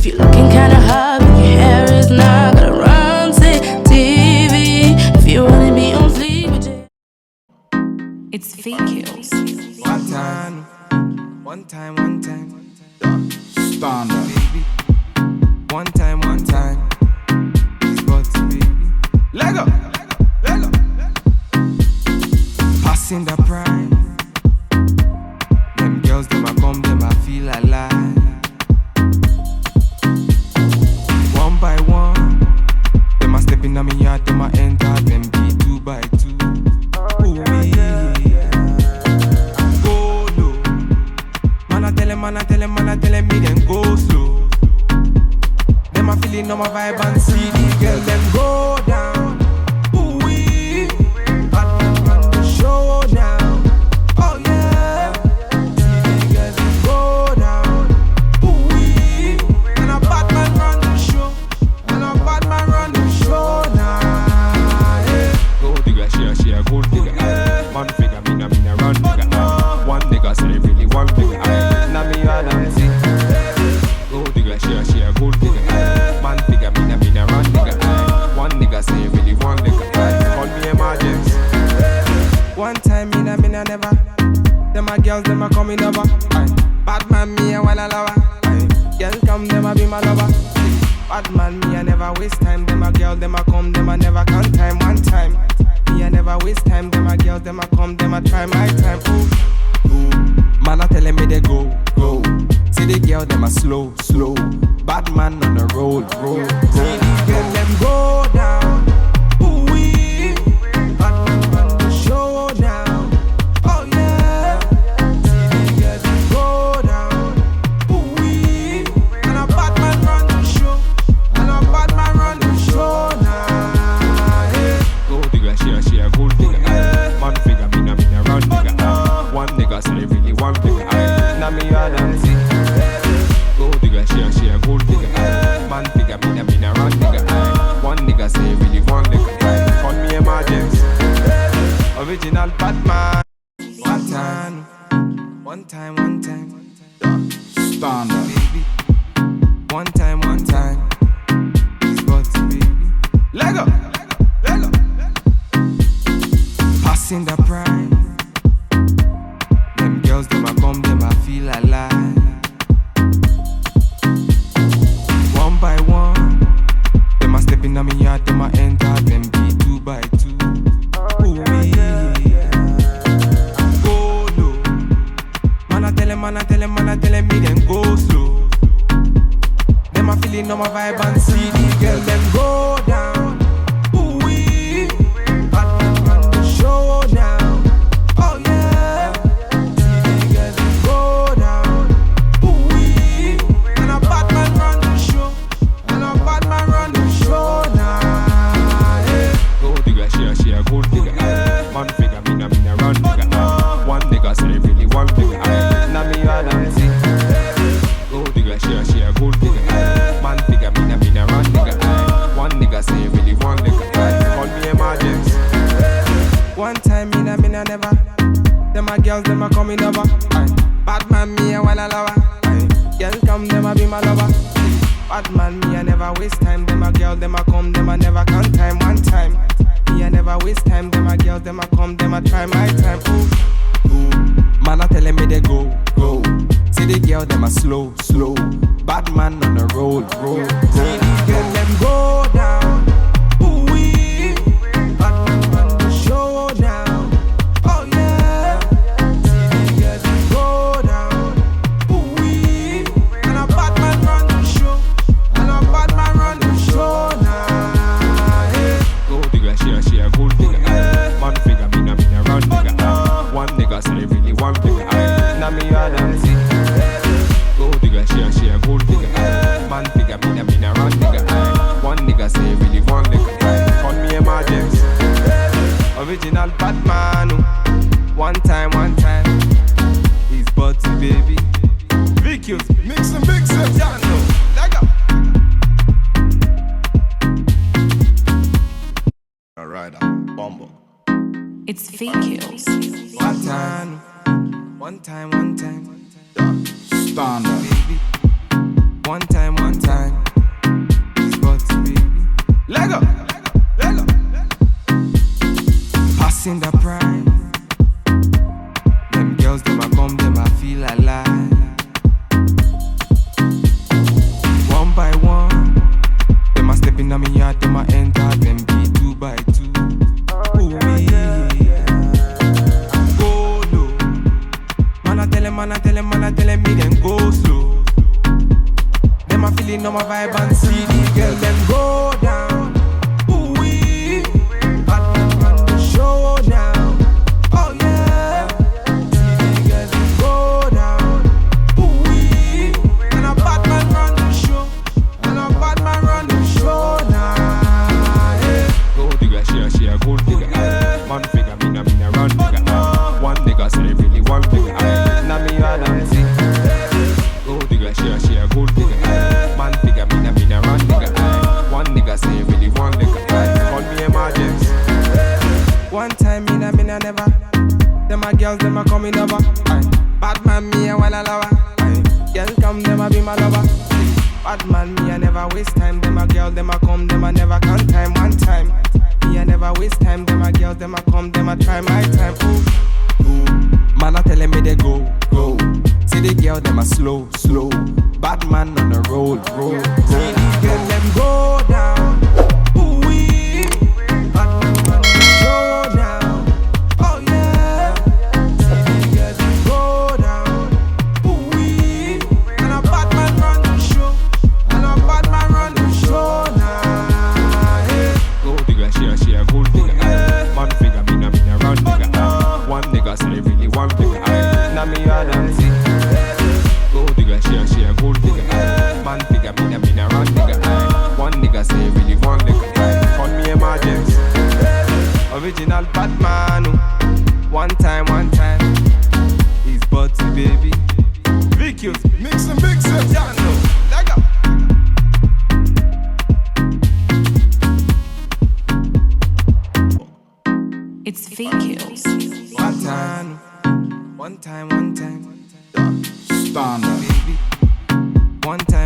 If you're looking kinda hot, but your hair is not, gotta Ronsay TV. If you wanna be on fleek with you. It's fake kills. One time. Standard. Baby. One time. It's got to be. Lego. Passing the prime. Them girls, them a come, them a feel alive. One by one, them a step in on me yard, them a enter, them be 2 by 2. Ooh, yeah. Go low. Man a tell them me them go slow. Them a feeling on my vibe and see the girl, them go down. Ooh, wee. Bad man run the show now. Oh yeah. See the girl, them go down. Ooh, wee. And a bad man run the show. Now. Yeah. Gold digger, she a gold digger. Man figure, me na run digger. One nigga say really one digger. Now me and them see. Gold digger, she a gold digger. Man figure, me na run digger. One nigga say really one nigga. Call me emergency. One time me na never. Them a girls, them a coming over. Bad man me a wanna lover. Girl come, them a be my lover. Bad man me a never waste time. Them a girl, them a come, them a never count time. One time me a never waste time. Them a girl, them a come, them a try my time. Ooh. Man a telling me they go. See the girl, them a slow. Bad man on the road. See the girl, them go down. Ooh wee. Bad man run the show now. Oh yeah. See the girl, them go down. Ooh wee. And a bad man run the show. Now. Yeah. Gold digger, she a gold digger. Man figure, me na run digger. One nigga say really one digger. Now me and them see. Gold digger, she a gold digger. Man figure, me na run digger. One nigga say really one nigga. Call me emergency. Original Batman. One time. Standard. Baby. One time. It's got to be. Lego. Passing the prime. Them girls, them a come, them a feel alive. One by one, them a step in on me yard, them a enter, them be 2 by 2. Ooh, yeah. Go low. Man a tell them me them go slow. Them a feeling on my vibe and see the girl, them go down. Ooh wee. Bad man run the show now. Oh yeah. See the girl, them go down. Ooh wee. And a bad man run the show. Now. Yeah. Gold digger, she a gold digger. Man figure, me na run digger. One nigga say really one digger. Now me and them see. Gold digger, she a gold digger. Man figure, me na run digger. One nigga say really one nigga. Call me emergency. One time me na never. Them a girls, them a coming over. Bad man me a wanna lover. Girl come, them a be my lover. Bad man me a never waste time. Them a girl, them a come, them a never count time. One time me a never waste time. Them a girl, them a come, them a try my time. Ooh. Man a telling me they go. See the girl, them a slow. Bad man on the road. See the girl, them go down. Ooh wee. Bad man run the show now. Oh yeah. See the girl, them go down. Ooh wee. And a bad man run the show. Now. Yeah. Gold digger, she a gold digger. Man figure, me na run digger. One nigga say really one digger. Now me and them see. Gold digger, she a gold digger. Man figure, me na run digger. One nigga say really one nigga. Call me emergency. Original Batman. One time. He's Butty baby. VQs. Mix and mix it. Yeah, no. Lego. Alright, Bumbo. It's fake kills. One time. Standard. Baby. One time. know my vibe and see the girl them go down. Ooh-wee. Batman run the show now. Oh yeah. See the girl them go down. Ooh-wee. And a Batman run the show. And a Batman run the show now. Yeah. Gold digger, she a gold digger. Man figure, me na run digger. One nigga say really one digger. Na me and I'm sick. Gold digger, she a gold digger. Man figure, me na run digger. One nigga say really one digger. Call me emergency. One time me na never. Them a girls, them a coming over. Bad man me a wanna lover. Girl come, them a be my lover. Bad man me a never waste time. Them a girl, them a come, them a never count time. One time me a never waste time. Them a girls, them a come, them a try my time. Ooh, ooh. Man a telling me they go. See the girl, them a slow. Bad man on the road. See the girl, them go down. Ooh-wee. Bad man on the show now. Oh yeah. See the girl, them go down. Ooh-wee. And a bad man run the show. And a bad man run the show now. Yeah. Gold digger, she a gold digger. Man figure, me na run digger. One nigga say really one digger. Na me and I'm sick. Gold digger, she a gold digger. Man figure, me na run digger. One nigga say really one digger. Call me emergency. Original Batman. One time. He's Butty baby. VQs. Mix and mix it. Yeah, no. Leg up. It's VQs. One time. Standard. Baby. One time.